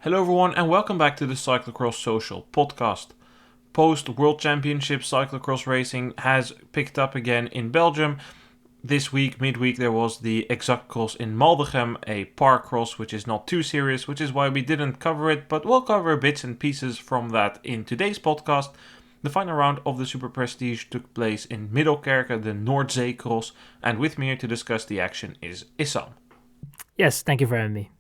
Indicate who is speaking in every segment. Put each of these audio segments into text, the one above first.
Speaker 1: Hello everyone and welcome back to the Cyclocross Social podcast. Post-World Championship cyclocross racing has picked up again in Belgium. This week, midweek, there was the Exactcross in Maldegem, a park cross which is not too serious, which is why we didn't cover it, but we'll cover bits and pieces from that in today's podcast. The final round of the Superprestige took place in Middelkerke, the Noordzee Cross, and with me here to discuss the action is Issam.
Speaker 2: Yes, thank you for having me.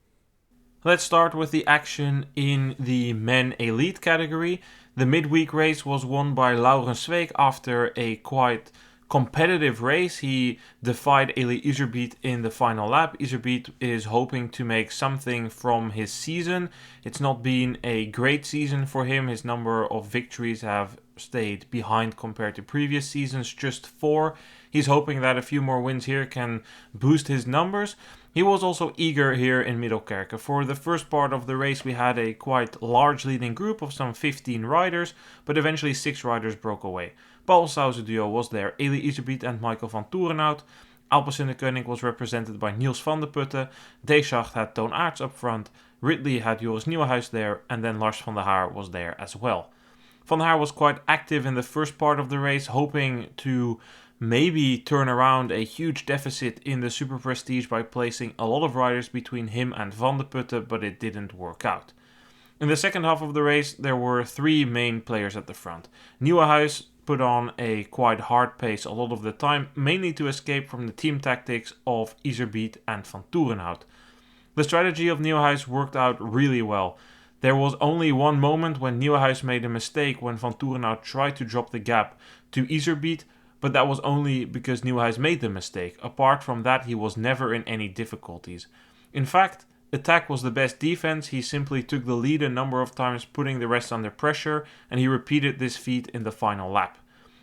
Speaker 1: Let's start with the action in the men elite category. The midweek race was won by Laurens Zweek after a quite competitive race. He defied Eli Iserbyt in the final lap. Iserbyt is hoping to make something from his season. It's not been a great season for him. His number of victories have stayed behind compared to previous seasons, just 4. He's hoping that a few more wins here can boost his numbers. He was also eager here in Middelkerke. For the first part of the race we had a quite large leading group of some 15 riders, but eventually 6 riders broke away. Paul Sauze duo was there, Eli Iserbyt and Michael van Toerenhout. Alpecin de Koning was represented by Niels van de Putte. Deeschacht had Toon Aerts up front. Ridley had Joris Nieuwenhuis there, and then Lars van der Haar was there as well. Van der Haar was quite active in the first part of the race, hoping to maybe turn around a huge deficit in the Superprestige by placing a lot of riders between him and Van de Putte, but it didn't work out. In the second half of the race, there were 3 main players at the front. Nieuwenhuis put on a quite hard pace a lot of the time, mainly to escape from the team tactics of Iserbyt and Van Toerenhout. The strategy of Nieuwenhuis worked out really well. There was only one moment when Nieuwenhuis made a mistake when Van Toerenhout tried to drop the gap to Iserbyt, but that was only because Nieuwenhuis made the mistake. Apart from that, he was never in any difficulties. In fact, attack was the best defense. He simply took the lead a number of times, putting the rest under pressure, and he repeated this feat in the final lap.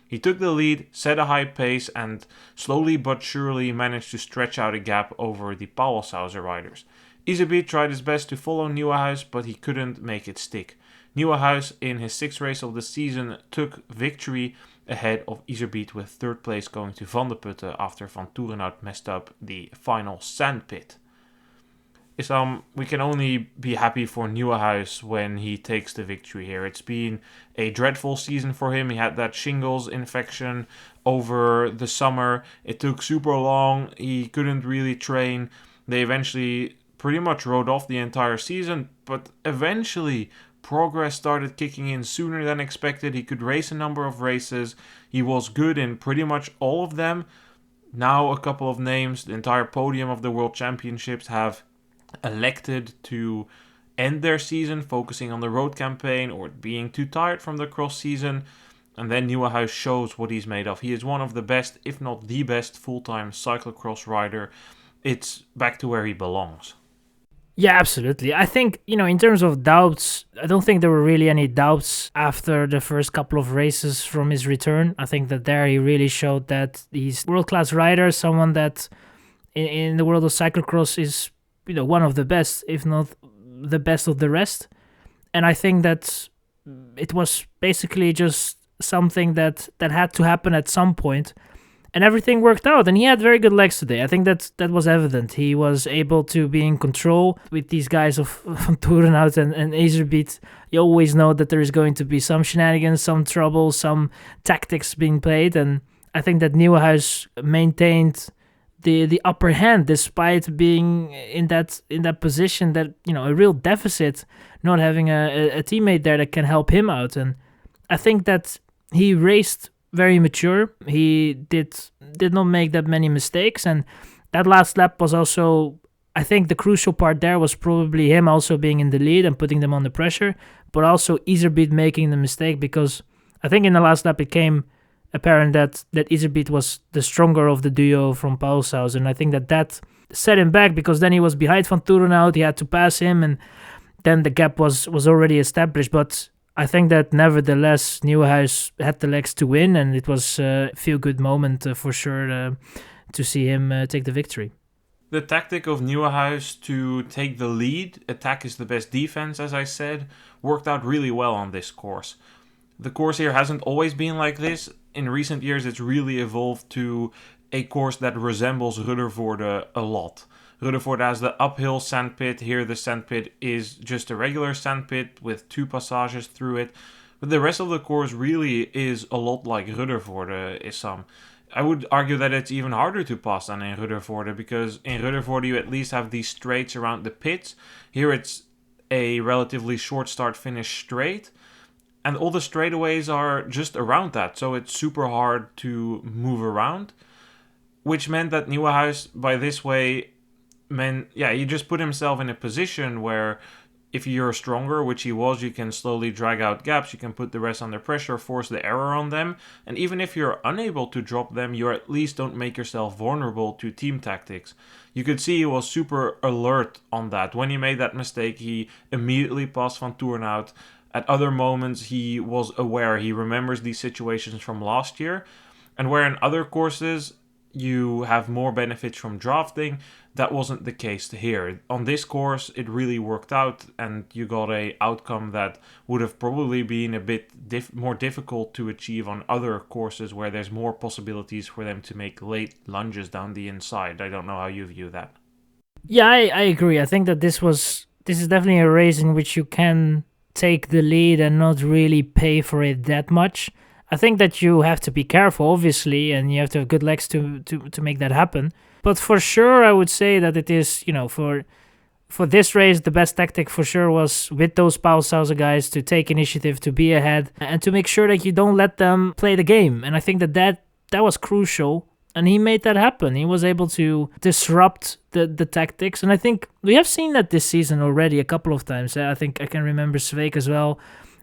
Speaker 1: He took the lead, set a high pace, and slowly but surely managed to stretch out a gap over the Paul Sauze riders. Iserbyt tried his best to follow Nieuwenhuis, but he couldn't make it stick. Nieuwenhuis, in his 6th race of the season, took victory ahead of Iserbyt, with 3rd place going to Van de Putte after Van Toerenhout messed up the final sandpit. Issam, we can only be happy for Nieuwenhuis when he takes the victory here. It's been a dreadful season for him. He had that shingles infection over the summer. It took super long. He couldn't really train. They eventually pretty much rode off the entire season, but eventually progress started kicking in sooner than expected. He could race a number of races. He was good in pretty much all of them. Now a couple of names, the entire podium of the World Championships, have elected to end their season focusing on the road campaign or being too tired from the cross season. And then Nieuwenhuis shows what he's made of. He is one of the best, if not the best, full-time cyclocross rider. It's back to where he belongs.
Speaker 2: Yeah, absolutely. I think, in terms of doubts, I don't think there were really any doubts after the first couple of races from his return. I think that there he really showed that he's a world-class rider, someone that in the world of cyclocross is, one of the best, if not the best of the rest. And I think that it was basically just something that had to happen at some point. And everything worked out, and he had very good legs today. I think that was evident. He was able to be in control with these guys of Van Toerenhout and Iserbyt. You always know that there is going to be some shenanigans, some trouble, some tactics being played. And I think that Nieuwenhuis maintained the upper hand despite being in that position that, a real deficit, not having a teammate there that can help him out. And I think that he raced very mature. He did not make that many mistakes, and that last lap was also, I think the crucial part there was probably him also being in the lead and putting them under pressure, but also Iserbyt making the mistake, because I think in the last lap it became apparent that Iserbyt was the stronger of the duo from Paul Sauze, and I think that set him back, because then he was behind Van Toerenhout, he had to pass him, and then the gap was already established. But I think that nevertheless Nieuwenhuis had the legs to win, and it was a feel-good moment for sure to see him take the victory.
Speaker 1: The tactic of Nieuwenhuis to take the lead, attack is the best defense, as I said, worked out really well on this course. The course here hasn't always been like this. In recent years, it's really evolved to a course that resembles Ruddervoorde a lot. Ruddervoorde has the uphill sandpit. Here the sandpit is just a regular sandpit with 2 passages through it. But the rest of the course really is a lot like Ruddervoorde, Issam. I would argue that it's even harder to pass than in Ruddervoorde, because in Ruddervoorde you at least have these straights around the pits. Here it's a relatively short start-finish straight, and all the straightaways are just around that, so it's super hard to move around, which meant that Nieuwenhuis, by this way, he just put himself in a position where if you're stronger, which he was, you can slowly drag out gaps, you can put the rest under pressure, force the error on them, and even if you're unable to drop them, you at least don't make yourself vulnerable to team tactics. You could see he was super alert on that. When he made that mistake, he immediately passed Van Toornout. At other moments, he was aware, he remembers these situations from last year, and where in other courses you have more benefits from drafting, that wasn't the case here. On this course, it really worked out, and you got a outcome that would have probably been a bit more difficult to achieve on other courses where there's more possibilities for them to make late lunges down the inside. I don't know how you view that.
Speaker 2: Yeah, I agree. I think that this is definitely a race in which you can take the lead and not really pay for it that much. I think that you have to be careful, obviously, and you have to have good legs to make that happen. But for sure, I would say that it is, for this race, the best tactic for sure was with those Pauwelsauser guys to take initiative, to be ahead, and to make sure that you don't let them play the game. And I think that was crucial, and he made that happen. He was able to disrupt the tactics, and I think we have seen that this season already a couple of times. I think I can remember Sveek as well.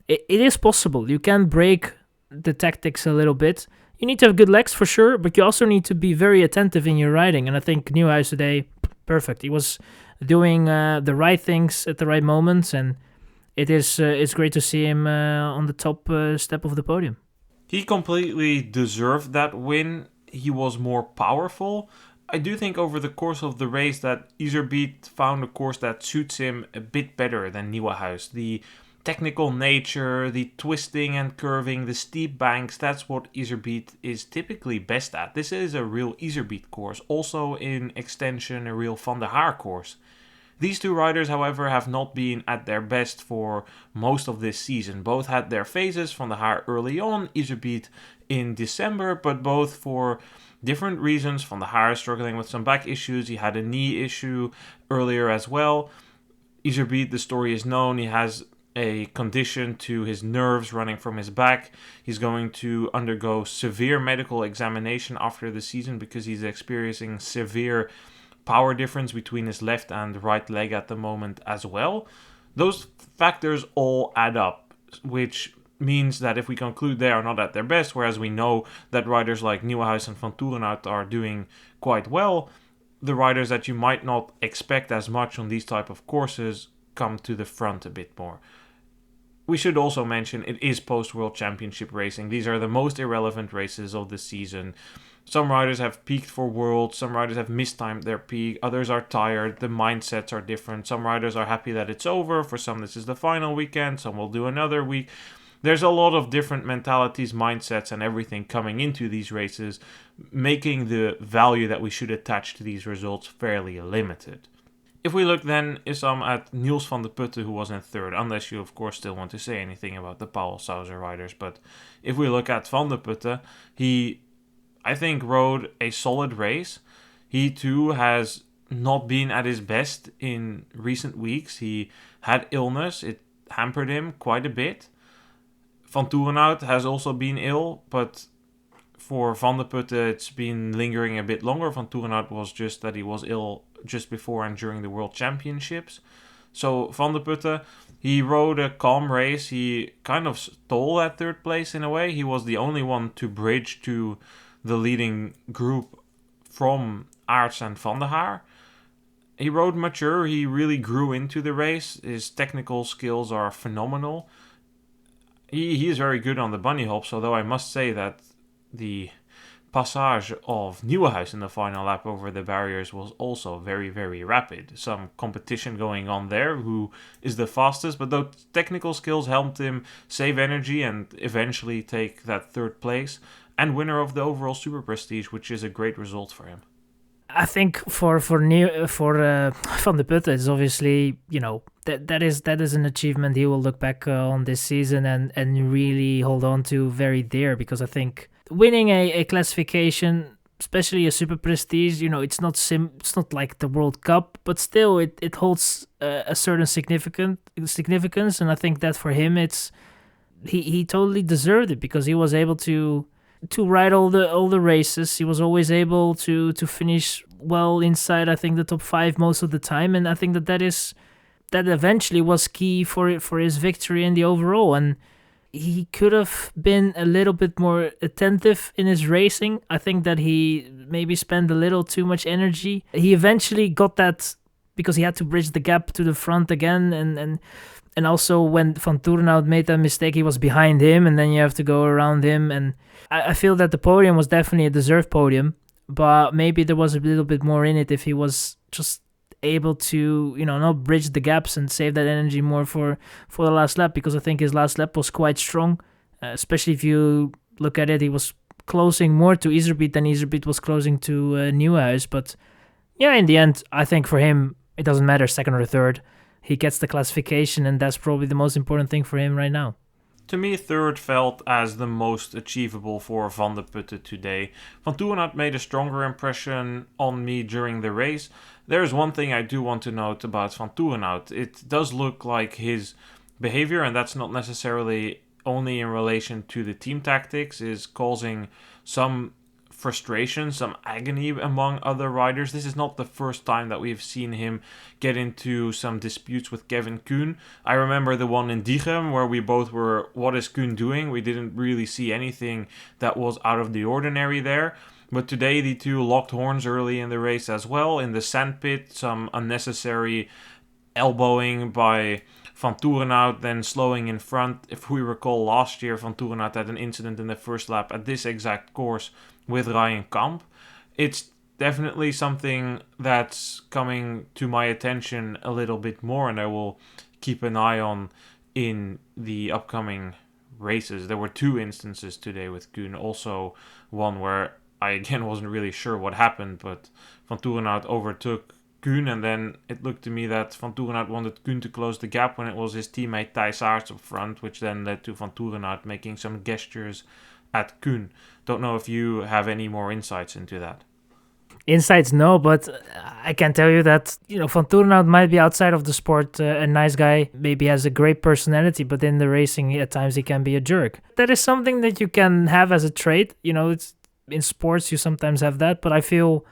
Speaker 2: It is possible. You can break the tactics a little bit. You need to have good legs for sure, but you also need to be very attentive in your riding. And I think Nieuwenhuis today, perfect. He was doing the right things at the right moments, and it's great to see him on the top step of the podium.
Speaker 1: He completely deserved that win. He was more powerful. I do think over the course of the race that Iserbyt found a course that suits him a bit better than Nieuwenhuis. The technical nature, the twisting and curving, the steep banks, that's what Iserbyt is typically best at. This is a real Iserbyt course, also in extension a real Van der Haar course. These two riders, however, have not been at their best for most of this season. Both had their phases, Van der Haar early on, Iserbyt in December, but both for different reasons. Van der Haar struggling with some back issues, he had a knee issue earlier as well. Iserbyt, the story is known, he has a condition to his nerves running from his back. He's going to undergo severe medical examination after the season because he's experiencing severe power difference between his left and right leg at the moment as well. Those factors all add up, which means that if we conclude they are not at their best, whereas we know that riders like Nieuwenhuis and Van Toornout are doing quite well, the riders that you might not expect as much on these type of courses come to the front a bit more. We should also mention it is post-World Championship racing. These are the most irrelevant races of the season. Some riders have peaked for Worlds, some riders have mistimed their peak, others are tired, the mindsets are different. Some riders are happy that it's over, for some this is the final weekend, some will do another week. There's a lot of different mentalities, mindsets, and everything coming into these races, making the value that we should attach to these results fairly limited. If we look then, Issam, at Niels van der Putten, who was in third, unless you of course still want to say anything about the Pauwelsauser riders, but if we look at Van der Putten, he, I think, rode a solid race. He too has not been at his best in recent weeks. He had illness, it hampered him quite a bit. Van Toornout has also been ill, but for Van der Putten it's been lingering a bit longer. Van Toornout was just that he was ill just before and during the World Championships. So Van der Putten, he rode a calm race. He kind of stole that third place in a way. He was the only one to bridge to the leading group from Aerts and Van der Haar. He rode mature. He really grew into the race. His technical skills are phenomenal. He is very good on the bunny hops, although I must say that the passage of Nieuwenhuis in the final lap over the barriers was also very, very rapid. Some competition going on there, who is the fastest, but those technical skills helped him save energy and eventually take that third place and winner of the overall Superprestige, which is a great result for him.
Speaker 2: I think for Van de Putte, it's obviously, that is an achievement he will look back on this season and really hold on to very dear, because I think winning a classification, especially a Superprestige, it's not like the World Cup, but still it holds a certain significance, and I think that for him he totally deserved it, because he was able to ride all the races. He was always able to finish well inside, I think, the top 5 most of the time, and I think that eventually was key for his victory in the overall. And he could have been a little bit more attentive in his racing. I think that he maybe spent a little too much energy. He eventually got that because he had to bridge the gap to the front again, and also when Van Toerenhout made that mistake, he was behind him, and then you have to go around him. And I feel that the podium was definitely a deserved podium, but maybe there was a little bit more in it if he was just able to, not bridge the gaps and save that energy more for the last lap, because I think his last lap was quite strong, especially if you look at it. He was closing more to Iserbyt than Iserbyt was closing to Nieuwhuis. But yeah, in the end, I think for him, it doesn't matter second or third. He gets the classification, and that's probably the most important thing for him right now.
Speaker 1: To me, third felt as the most achievable for Van de Putte today. Van Toerenhout made a stronger impression on me during the race. There's one thing I do want to note about Van Toerenhout. It does look like his behavior, and that's not necessarily only in relation to the team tactics, is causing some frustration, some agony among other riders. This is not the first time that we've seen him get into some disputes with Kevin Kuhn. I remember the one in Diegem where we both were, what is Kuhn doing? We didn't really see anything that was out of the ordinary there. But today the two locked horns early in the race as well. In the sandpit, some unnecessary elbowing by Van Toerenhout, then slowing in front. If we recall last year, Van Toerenhout had an incident in the first lap at this exact course with Ryan Kamp. It's definitely something that's coming to my attention a little bit more, and I will keep an eye on in the upcoming races. There were 2 instances today with Kuhn, also one where I again wasn't really sure what happened, but Van Toerenhout overtook Kuhn, and then it looked to me that Van Toerenhout wanted Kuhn to close the gap when it was his teammate Thijs Aerts up front, which then led to Van Toerenhout making some gestures at Kuhn. Don't know if you have any more insights into that.
Speaker 2: Insights, no, but I can tell you that, Van Toerenhout might be outside of the sport a nice guy, maybe has a great personality, but in the racing at times he can be a jerk. That is something that you can have as a trait. It's in sports you sometimes have that, but I feel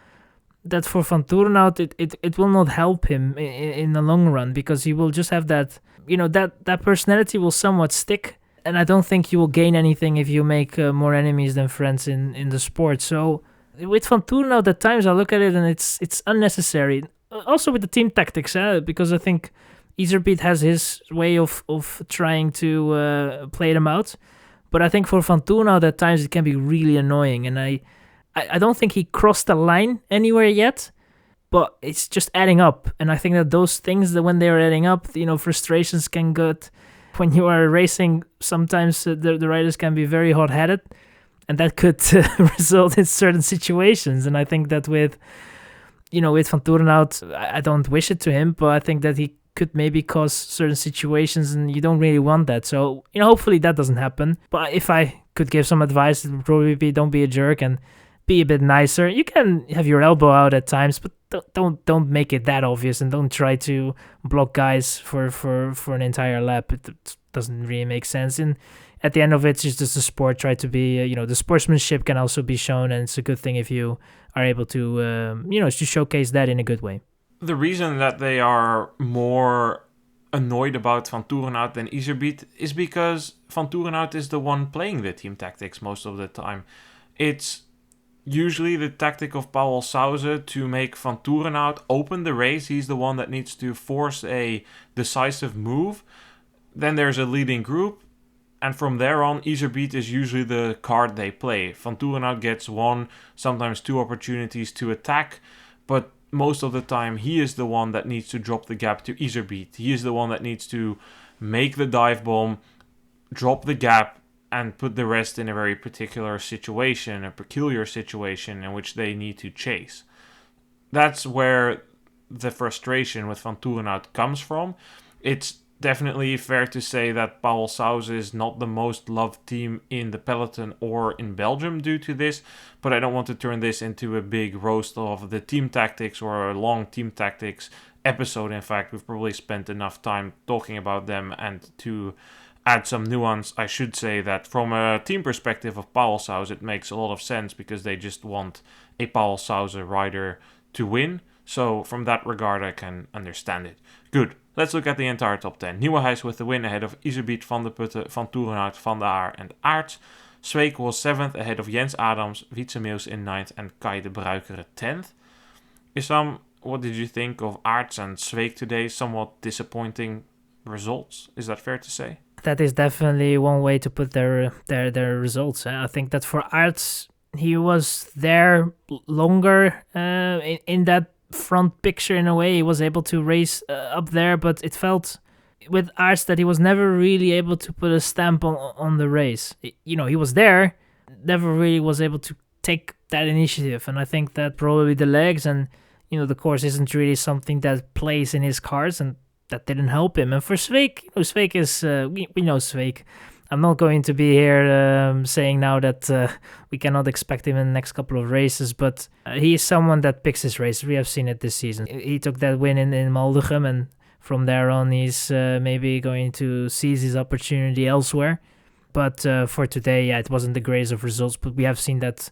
Speaker 2: that for Van Toerenhout it will not help him in the long run, because he will just have that, that personality will somewhat stick. And I don't think you will gain anything if you make more enemies than friends in the sport. So with Van Toerenhout, at times I look at it and it's unnecessary. Also with the team tactics, because I think Iserbyt has his way of trying to play them out. But I think for Van Toerenhout, at times it can be really annoying. And I don't think he crossed the line anywhere yet, but it's just adding up. And I think that those things, that when they're adding up, frustrations can get... When you are racing, sometimes the riders can be very hot-headed, and that could result in certain situations. And I think that with Van Toerenhout, I don't wish it to him, but I think that he could maybe cause certain situations, and you don't really want that. So, hopefully that doesn't happen. But if I could give some advice, it would probably be don't be a jerk and be a bit nicer. You can have your elbow out at times, but don't make it that obvious, and don't try to block guys for an entire lap. It doesn't really make sense. And at the end of it, it's just a sport. Try to be, the sportsmanship can also be shown, and it's a good thing if you are able to, to showcase that in a good way.
Speaker 1: The reason that they are more annoyed about Van Toerenhout than Iserbyt is because Van Toerenhout is the one playing the team tactics most of the time. It's usually the tactic of Paul Sauze to make Van Toerenhout open the race. He's the one that needs to force a decisive move. Then there's a leading group, and from there on, Iserbyt is usually the card they play. Van Toerenhout gets 1, sometimes 2 opportunities to attack, but most of the time he is the one that needs to drop the gap to Iserbyt. He is the one that needs to make the dive bomb, drop the gap, and put the rest in a very particular situation, a peculiar situation in which they need to chase. that's where the frustration with Van Toerenhout comes from. It's definitely fair to say that Pauwels Sauze is not the most loved team in the peloton or in Belgium due to this, but I don't want to turn this into a big roast of the team tactics or a long team tactics episode. In fact, we've probably spent enough time talking about them, and to add some nuance, I should say that from a team perspective of Pauwels Sauze, it makes a lot of sense because they just want a Pauwels Sauze rider to win. So from that regard, I can understand it. Good. Let's look at the entire top 10. Nieuwenhuis with the win ahead of Iserbyt, Van der Putten, Van Toerenhout, Van der Haar and Aerts. Sweeck was 7th ahead of Jens Adams, Wietse in 9th and Kai de Bruikere 10th. Issam, what did you think of Aerts and Sweeck today? Somewhat disappointing results, is that fair to say?
Speaker 2: That is definitely one way to put their results. I think that for Aerts, he was there longer in that front picture in a way. He was able to race up there, but it felt with Aerts that he was never really able to put a stamp on the race. He was there, never really was able to take that initiative, and I think that probably the legs and the course isn't really something that plays in his cards, and that didn't help him. And for Sweeck, Sweeck is we know Sweeck. I'm not going to be here saying now that we cannot expect him in the next couple of races, but he is someone that picks his races. We have seen it this season. He took that win in Maldegem, and from there on he's maybe going to seize his opportunity elsewhere. But for today, it wasn't the greatest of results, but we have seen that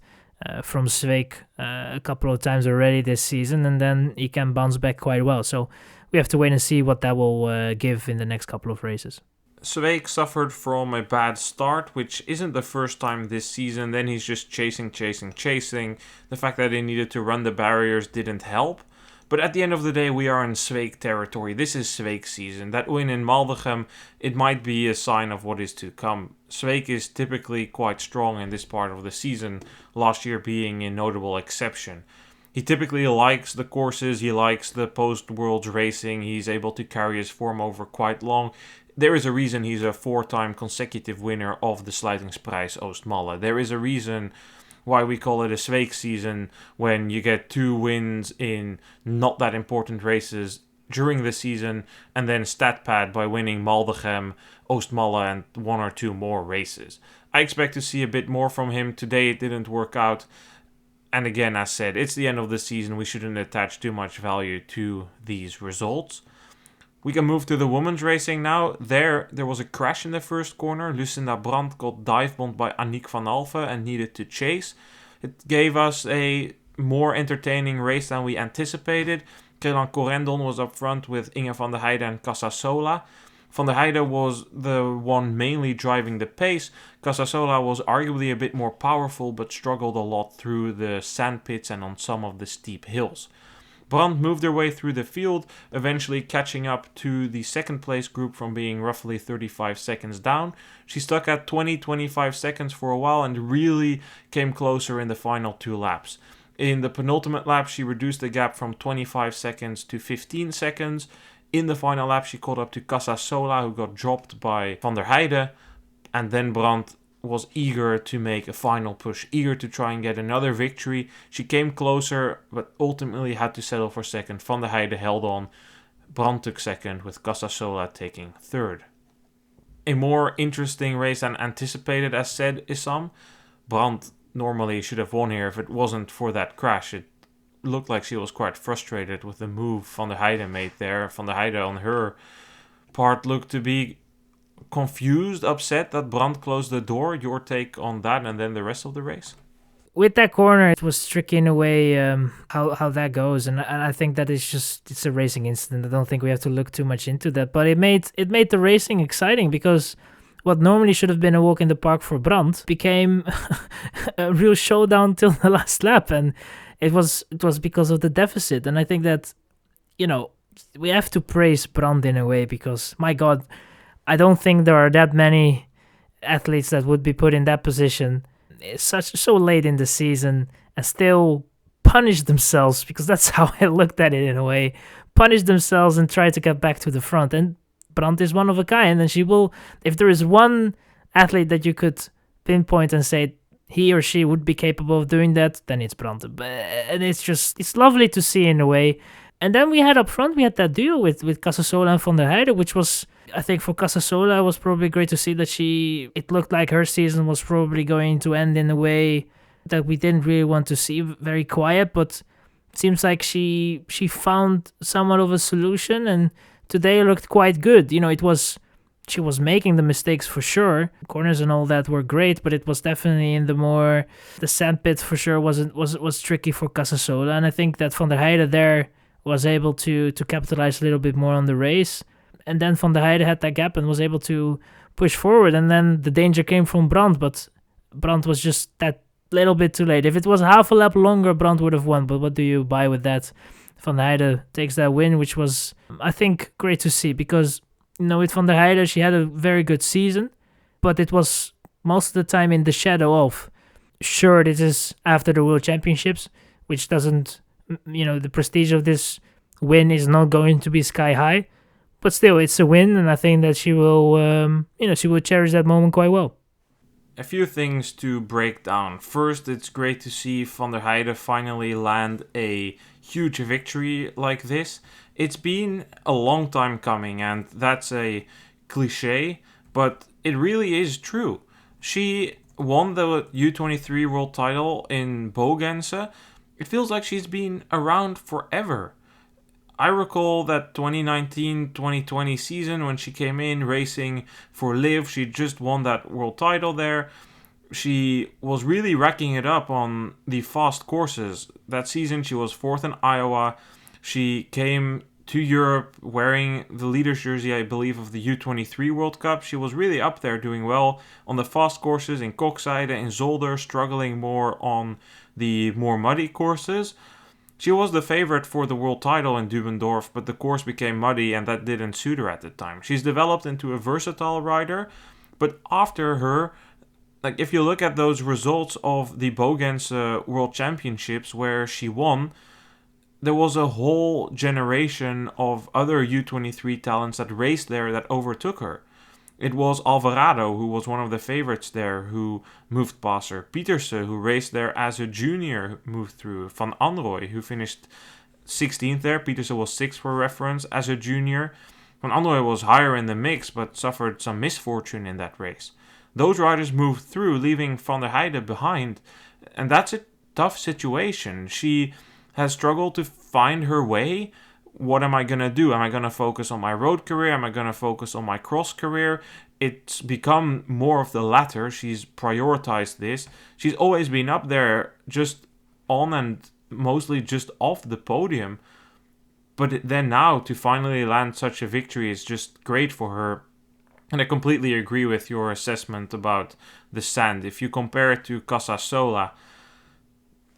Speaker 2: from Sweeck a couple of times already this season, and then he can bounce back quite well. So we have to wait and see what that will give in the next couple of races.
Speaker 1: Sweeck suffered from a bad start, which isn't the first time this season. Then he's just chasing. The fact that he needed to run the barriers didn't help. But at the end of the day, we are in Sweeck territory. This is Sweeck season. That win in Maldegem, it might be a sign of what is to come. Sweeck is typically quite strong in this part of the season, last year being a notable exception. He typically likes the courses, he likes the post-Worlds racing, he's able to carry his form over quite long. There is a reason he's a 4-time consecutive winner of the Sluitingsprijs Oostmalle. There is a reason why we call it a Sweeck season when you get 2 wins in not that important races during the season and then stat pad by winning Maldegem, Oostmalle and 1 or 2 more races. I expect to see a bit more from him. Today it didn't work out. And again, as said, it's the end of the season. We shouldn't attach too much value to these results. We can move to the women's racing now. There was a crash in the first corner. Lucinda Brandt got dive-bombed by Aniek van Alphen and needed to chase. It gave us a more entertaining race than we anticipated. Kelan Corendon was up front with Inge van der Heijden and Casasola. Van der Heijden was the one mainly driving the pace. Casasola was arguably a bit more powerful but struggled a lot through the sand pits and on some of the steep hills. Brandt moved her way through the field, eventually catching up to the second place group from being roughly 35 seconds down. She stuck at 20-25 seconds for a while and really came closer in the final 2 laps. In the penultimate lap, she reduced the gap from 25 seconds to 15 seconds. In the final lap, she caught up to Casasola, who got dropped by Van der Heijden, and then Brandt was eager to make a final push, eager to try and get another victory. She came closer, but ultimately had to settle for second. Van der Heijden held on. Brandt took second, with Casasola taking third. A more interesting race than anticipated, as said, Issam. Brandt normally should have won here if it wasn't for that crash. It looked like she was quite frustrated with the move Van der Heijden made there. Van der Heijden on her part looked to be confused, upset that Brandt closed the door. Your take on that and then the rest of the race?
Speaker 2: With that corner, it was tricky in a way how that goes, and I think that it's a racing incident. I don't think we have to look too much into that, but it made the racing exciting because what normally should have been a walk in the park for Brandt became a real showdown till the last lap, and it was because of the deficit. And I think that we have to praise Brandt in a way because, my God, I don't think there are that many athletes that would be put in that position so late in the season and still punish themselves, because that's how I looked at it in a way, punish themselves and try to get back to the front. And Brandt is one of a kind, and she will, if there is one athlete that you could pinpoint and say he or she would be capable of doing that, then it's Brandt. And it's lovely to see in a way. And then we had up front, we had that duo with Casasola and Van der Heijden, which was, I think for Casasola, it was probably great to see that it looked like her season was probably going to end in a way that we didn't really want to see, very quiet, but it seems like she found somewhat of a solution, and today looked quite good. She was making the mistakes for sure. Corners and all that were great, but it was definitely in the sandpit for sure was tricky for Casasola, and I think that Van der Heijden there was able to capitalize a little bit more on the race. And then Van der Heijden had that gap and was able to push forward. And then the danger came from Brandt, but Brandt was just that little bit too late. If it was half a lap longer, Brandt would have won. But what do you buy with that? Van der Heijden takes that win, which was, I think, great to see. Because, with Van der Heijden, she had a very good season. But it was most of the time in the shadow of, sure, this is after the World Championships, which doesn't... the prestige of this win is not going to be sky high, but still, it's a win, and I think that she will, she will cherish that moment quite well.
Speaker 1: A few things to break down. First, it's great to see Van der Heijden finally land a huge victory like this. It's been a long time coming, and that's a cliche, but it really is true. She won the U23 world title in Bogense. It feels like she's been around forever. I recall that 2019-2020 season when she came in racing for Liv. She just won that world title there. She was really racking it up on the fast courses. That season she was 4th in Iowa. She came to Europe wearing the leader's jersey, I believe, of the U23 World Cup. She was really up there doing well on the fast courses in Kokzijde, in Zolder, struggling more on the more muddy courses. She was the favorite for the world title in Dubendorf, but the course became muddy and that didn't suit her at the time. She's developed into a versatile rider, but after her, if you look at those results of the Bogense World Championships where she won, there was a whole generation of other U23 talents that raced there that overtook her. It was Alvarado, who was one of the favorites there, who moved past her. Pieterse, who raced there as a junior, moved through. Van Anrooy, who finished 16th there. Pieterse was 6th for reference as a junior. Van Anrooy was higher in the mix, but suffered some misfortune in that race. Those riders moved through, leaving Van der Heijden behind. And that's a tough situation. She has struggled to find her way. What am I going to do? Am I going to focus on my road career? Am I going to focus on my cross career? It's become more of the latter. She's prioritized this. She's always been up there just on and mostly just off the podium. But then now to finally land such a victory is just great for her. And I completely agree with your assessment about the sand. If you compare it to Casasola,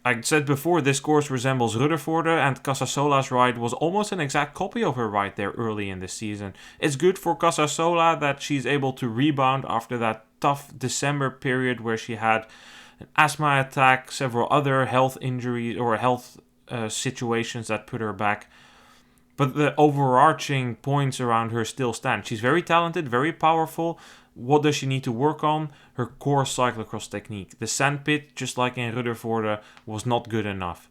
Speaker 1: I said before, this course resembles Ruddervoorde, and Casasola's ride was almost an exact copy of her ride there early in the season. It's good for Casasola that she's able to rebound after that tough December period where she had an asthma attack, several other health injuries or health situations that put her back. But the overarching points around her still stand. She's very talented, very powerful. What does she need to work on? Her core cyclocross technique. The sandpit, just like in Ruddervoorde, was not good enough.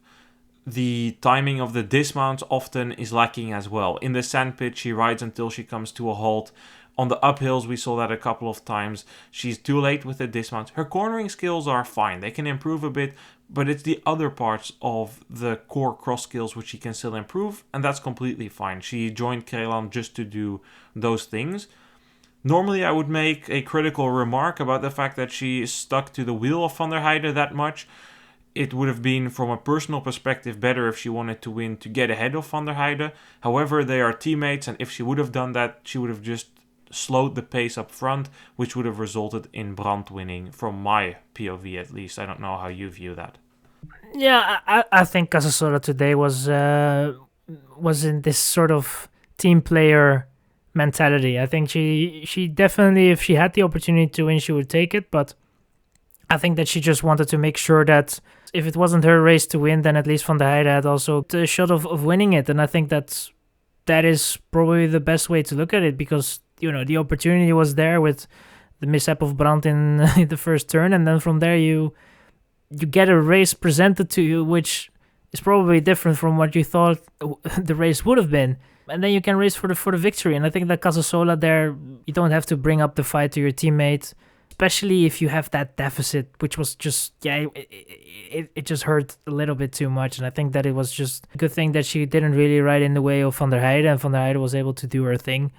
Speaker 1: The timing of the dismounts often is lacking as well. In the sandpit, she rides until she comes to a halt. On the uphills, we saw that a couple of times. She's too late with the dismounts. Her cornering skills are fine. They can improve a bit, but it's the other parts of the core cross skills which she can still improve, and that's completely fine. She joined Krelan just to do those things. Normally, I would make a critical remark about the fact that she stuck to the wheel of Van der Heijden that much. It would have been, from a personal perspective, better if she wanted to win to get ahead of Van der Heijden. However, they are teammates, and if she would have done that, she would have just slowed the pace up front, which would have resulted in Brandt winning, from my POV at least. I don't know how you view that.
Speaker 2: Yeah, I think Casasola today was in this sort of team player mentality. I think she definitely, if she had the opportunity to win, she would take it, but I think that she just wanted to make sure that if it wasn't her race to win, then at least Van der Heijden had also the shot of winning it. And I think that is probably the best way to look at it, because the opportunity was there with the mishap of Brandt in the first turn, and then from there you you get a race presented to you, which is probably different from what you thought the race would have been. And then you can race for the victory. And I think that Casasola there, you don't have to bring up the fight to your teammate, especially if you have that deficit, which was just, it just hurt a little bit too much. And I think that it was just a good thing that she didn't really ride in the way of Van der Heijden, and Van der Heijden was able to do her thing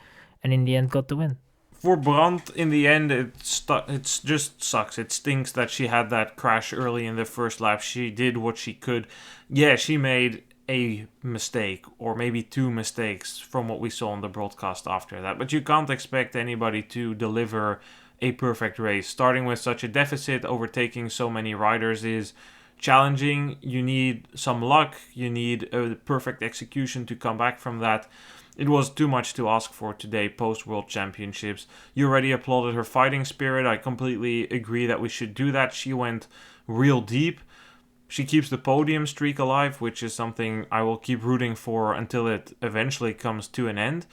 Speaker 2: and in the end got the win.
Speaker 1: For Brandt, in the end, it just sucks. It stinks that she had that crash early in the first lap. She did what she could. Yeah, she made a mistake, or maybe two mistakes from what we saw on the broadcast after that. But you can't expect anybody to deliver a perfect race. Starting with such a deficit, overtaking so many riders is challenging. You need some luck. You need a perfect execution to come back from that. It was too much to ask for today post-World Championships. You already applauded her fighting spirit. I completely agree that we should do that. She went real deep. She keeps the podium streak alive, which is something I will keep rooting for until it eventually comes to an end.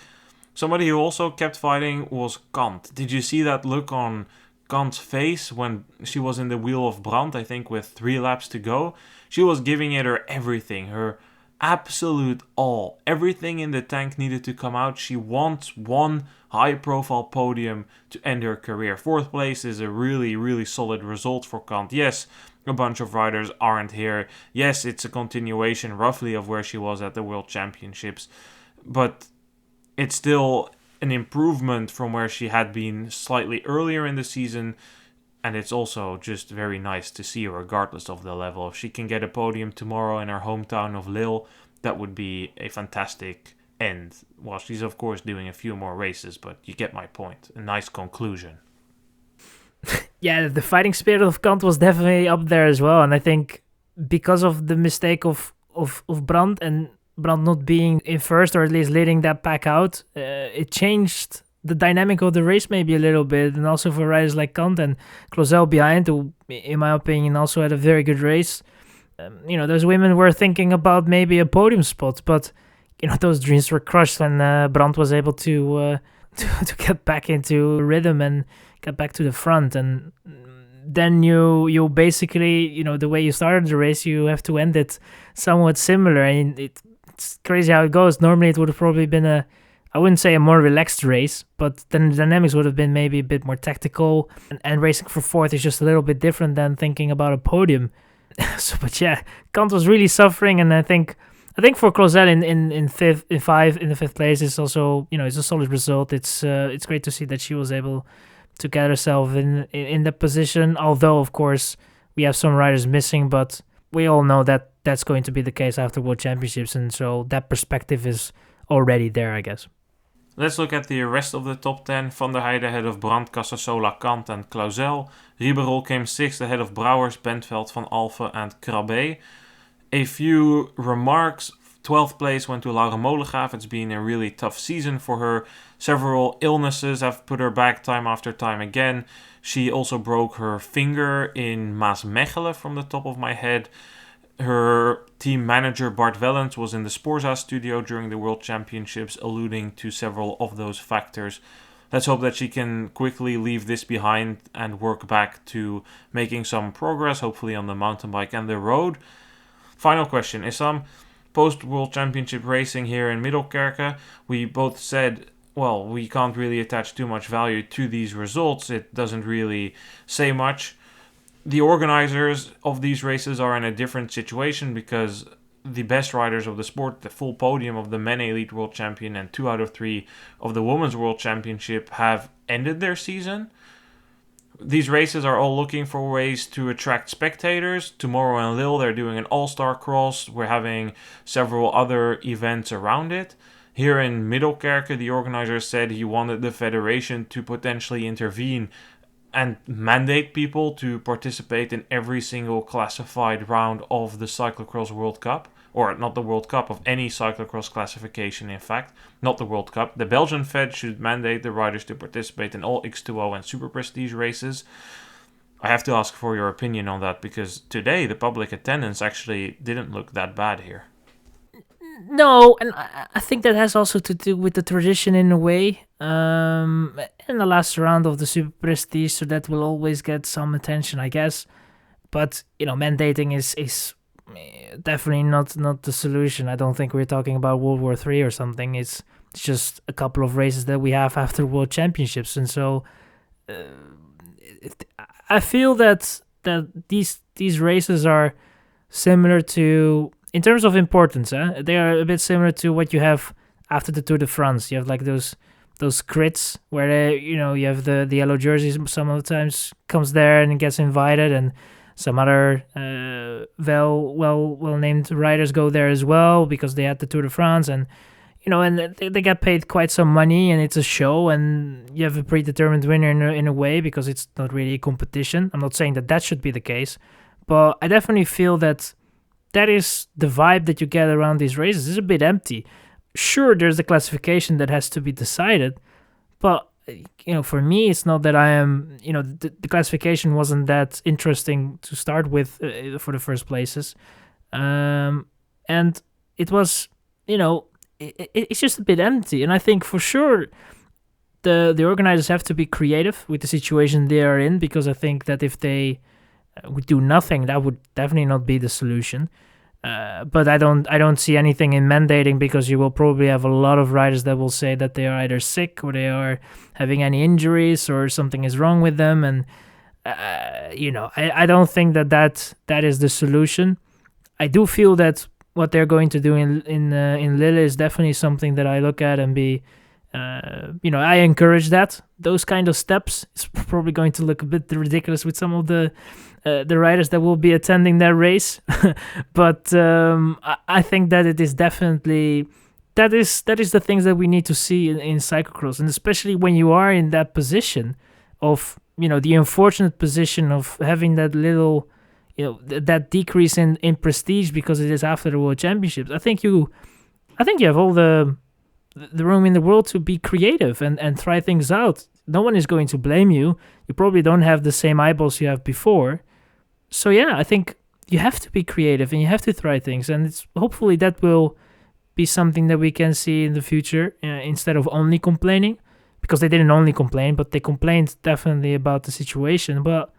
Speaker 1: Somebody who also kept fighting was Kant. Did you see that look on Kant's face when she was in the wheel of Brandt, I think with 3 laps to go? She was giving it her everything, her absolute all. Everything in the tank needed to come out. She wants one high-profile podium to end her career. 4th place is a really, really solid result for Kant. Yes, a bunch of riders aren't here. Yes, it's a continuation roughly of where she was at the World Championships. But it's still an improvement from where she had been slightly earlier in the season. And it's also just very nice to see her regardless of the level. If she can get a podium tomorrow in her hometown of Lille, that would be a fantastic end. Well, she's of course doing a few more races, but you get my point. A nice conclusion.
Speaker 2: Yeah, the fighting spirit of Kant was definitely up there as well. And I think because of the mistake of Brandt and Brandt not being in first, or at least leading that pack out, it changed the dynamic of the race maybe a little bit. And also for riders like Kant and Clauzel behind, who in my opinion also had a very good race. Those women were thinking about maybe a podium spot, but those dreams were crushed when Brandt was able to get back into rhythm and get back to the front. And then you basically, the way you started the race, you have to end it somewhat similar. And it's crazy how it goes. Normally it would have probably been I wouldn't say a more relaxed race, but then the dynamics would have been maybe a bit more tactical. And racing for 4th is just a little bit different than thinking about a podium. But yeah, Kant was really suffering, and I think for Clauzel in the 5th place is also, it's a solid result. It's great to see that she was able to get herself in the position. Although of course we have some riders missing, but we all know that that's going to be the case after World Championships, and so that perspective is already there, I guess.
Speaker 1: Let's look at the rest of the top 10. Van der Heijden ahead of Brandt, Casasola, Kant and Clauzel. Ribeirol came 6th ahead of Brouwers, Bentveld, Van Alphen and Krabbe. A few remarks. 12th place went to Laura Molengraaf. It's been a really tough season for her. Several illnesses have put her back time after time again. She also broke her finger in Maasmechelen from the top of my head. Her team manager Bart Wellens was in the Sporza studio during the World Championships, alluding to several of those factors. Let's hope that she can quickly leave this behind and work back to making some progress, hopefully on the mountain bike and the road. Final question, Issam. Post-World Championship racing here in Middelkerke, we both said, well, we can't really attach too much value to these results. It doesn't really say much. The organizers of these races are in a different situation because the best riders of the sport, the full podium of the Men Elite World Champion and 2 out of 3 of the Women's World Championship have ended their season. These races are all looking for ways to attract spectators. Tomorrow in Lille, they're doing an all-star cross. We're having several other events around it. Here in Middelkerke, the organizer said he wanted the federation to potentially intervene and mandate people to participate in every single classified round of the Cyclocross World Cup. Or not the World Cup, of any cyclocross classification in fact. Not the World Cup. The Belgian Fed should mandate the riders to participate in all X2O and Superprestige races. I have to ask for your opinion on that, because today the public attendance actually didn't look that bad here.
Speaker 2: No, and I think that has also to do with the tradition in a way. In the last round of the Superprestige, so that will always get some attention, I guess. But mandating is definitely not the solution. I don't think we're talking about World War III or something. It's just a couple of races that we have after World Championships, and so I feel that these races are similar to, in terms of importance, they are a bit similar to what you have after the Tour de France. You have like those crits where you have the yellow jerseys sometimes comes there and gets invited, and some other well named riders go there as well because they had the Tour de France, and and they get paid quite some money, and it's a show, and you have a predetermined winner in a way because it's not really a competition. I'm not saying that should be the case, but I definitely feel that is the vibe that you get around these races. It's a bit empty. Sure, there's a classification that has to be decided, but for me, it's not that I am, the classification wasn't that interesting to start with for the first places, and it was, it's just a bit empty. And I think for sure the organizers have to be creative with the situation they are in, because I think that if they would do nothing, that would definitely not be the solution. But I don't see anything in mandating, because you will probably have a lot of riders that will say that they are either sick or they are having any injuries or something is wrong with them, and I don't think that is the solution. I do feel that what they're going to do in Lille is definitely something that I look at and be, I encourage those kind of steps. It's probably going to look a bit ridiculous with some of the riders that will be attending that race, but I think that it is definitely that is the things that we need to see in cyclocross, and especially when you are in that position of the unfortunate position of having that little that decrease in prestige because it is after the World Championships. I think you have all the room in the world to be creative and try things out. No one is going to blame you. You probably don't have the same eyeballs you have before. So yeah, I think you have to be creative and you have to try things, and it's hopefully that will be something that we can see in the future instead of only complaining, because they didn't only complain, but they complained definitely about the situation. But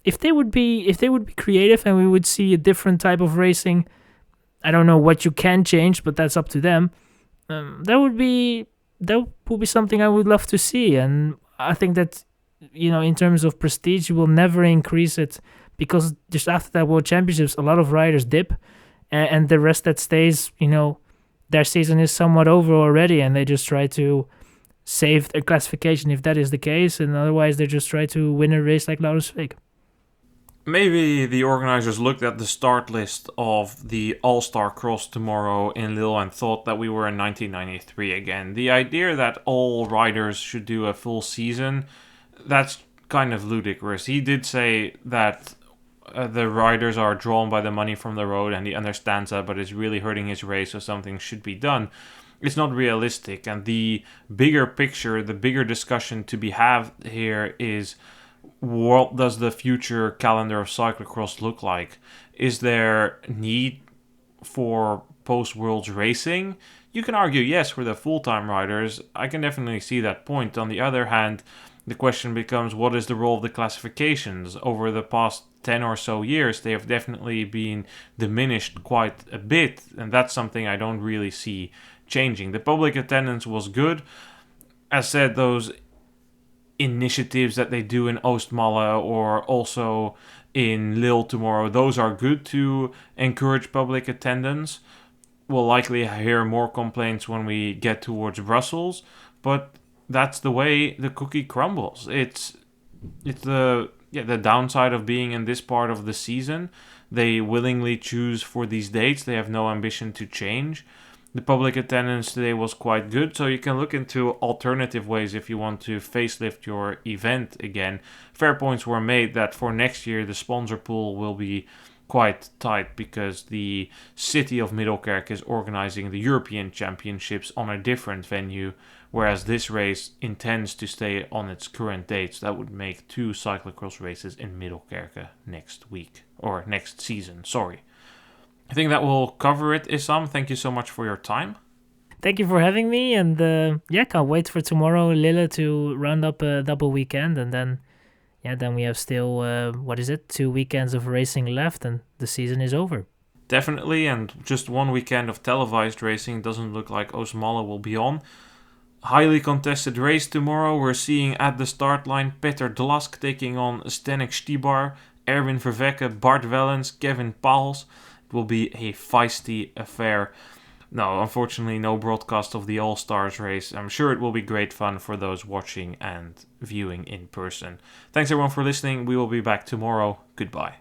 Speaker 2: if they would be creative and we would see a different type of racing, I don't know what you can change, but that's up to them. That would be something I would love to see, and I think that in terms of prestige, you will never increase it, because just after that World Championships, a lot of riders dip, and the rest that stays, their season is somewhat over already, and they just try to save their classification if that is the case, and otherwise they just try to win a race like Lauderswijk.
Speaker 1: Maybe the organizers looked at the start list of the All-Star Cross tomorrow in Lille and thought that we were in 1993 again. The idea that all riders should do a full season, that's kind of ludicrous. He did say that the riders are drawn by the money from the road, and he understands that, but it's really hurting his race, so something should be done. It's not realistic, and the bigger picture, the bigger discussion to be had here is, what does the future calendar of cyclocross look like? Is there need for post-Worlds racing? You can argue yes for the full-time riders. I can definitely see that point. On the other hand, the question becomes, what is the role of the classifications? Over the past 10 or so years, they have definitely been diminished quite a bit, and that's something I don't really see changing. The public attendance was good. As said, those initiatives that they do in Oostmalle or also in Lille tomorrow, those are good to encourage public attendance. We'll likely hear more complaints when we get towards Brussels, but that's the way the cookie crumbles. It's the downside of being in this part of the season. They willingly choose for these dates. They have no ambition to change. The public attendance today was quite good, so you can look into alternative ways if you want to facelift your event again. Fair points were made that for next year the sponsor pool will be quite tight because the city of Middelkerke is organizing the European Championships on a different venue, whereas this race intends to stay on its current dates. That would make 2 cyclocross races in Middelkerke next season. I think that will cover it, Issam. Thank you so much for your time.
Speaker 2: Thank you for having me, and can't wait for tomorrow, Lille, to round up a double weekend, and then yeah, then we have still, 2 weekends of racing left and the season is over.
Speaker 1: Definitely, and just one weekend of televised racing. Doesn't look like Oosmalla will be on. Highly contested race tomorrow. We're seeing at the start line Peter Dlask taking on Zdenek Štibar, Erwin Vervecke, Bart Wellens, Kevin Pauls. It will be a feisty affair. No, unfortunately, no broadcast of the All-Stars race. I'm sure it will be great fun for those watching and viewing in person. Thanks everyone for listening. We will be back tomorrow. Goodbye.